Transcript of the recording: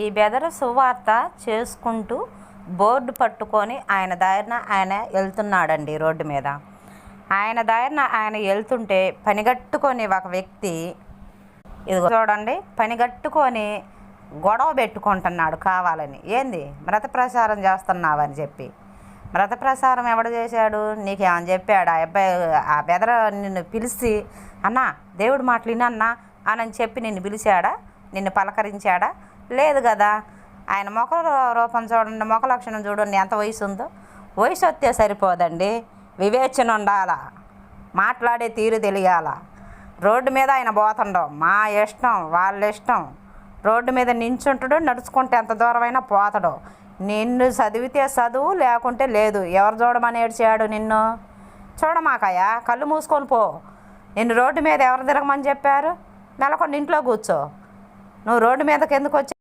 ఈ బెదరు సువార్త చేసుకుంటూ బోర్డు పట్టుకొని ఆయన దారిన ఆయన వెళ్తున్నాడండి రోడ్డు మీద. ఆయన దారిన ఆయన వెళ్తుంటే పనిగట్టుకొని ఒక వ్యక్తి, ఇదిగో చూడండి, పనిగట్టుకొని గొడవ పెట్టుకుంటున్నాడు కావాలని. ఏంది మృత ప్రసారం చేస్తున్నావని చెప్పి. మృత ప్రసారం ఎవడు చేశాడు? నీకేమని చెప్పాడు? ఆ అబ్బాయి ఆ బెదర నిన్ను పిలిచి అన్నా దేవుడి మాటలు వినన్నా అని చెప్పి నిన్ను పిలిచాడా? నిన్ను పలకరించాడా? లేదు కదా. ఆయన ముఖ రూపం చూడండి, ముఖ లక్షణం చూడండి, ఎంత వయసు ఉందో. వయసు వస్తే సరిపోదండి, వివేచన ఉండాలా, మాట్లాడే తీరు తెలియాల. రోడ్డు మీద ఆయన పోతుండవు, మా ఇష్టం వాళ్ళ ఇష్టం. రోడ్డు మీద నించుంటాడు, నడుచుకుంటే ఎంత దూరమైనా పోతాడు. నిన్ను చదివితే చదువు, లేకుంటే లేదు. ఎవరు చూడమని ఏడ్చాడు నిన్ను? చూడమాకయ్యా, కళ్ళు మూసుకొని పో. నిన్ను రోడ్డు మీద ఎవరు తిరగమని చెప్పారు? నెలకొని ఇంట్లో కూర్చో. నువ్వు రోడ్డు మీదకి ఎందుకు వచ్చి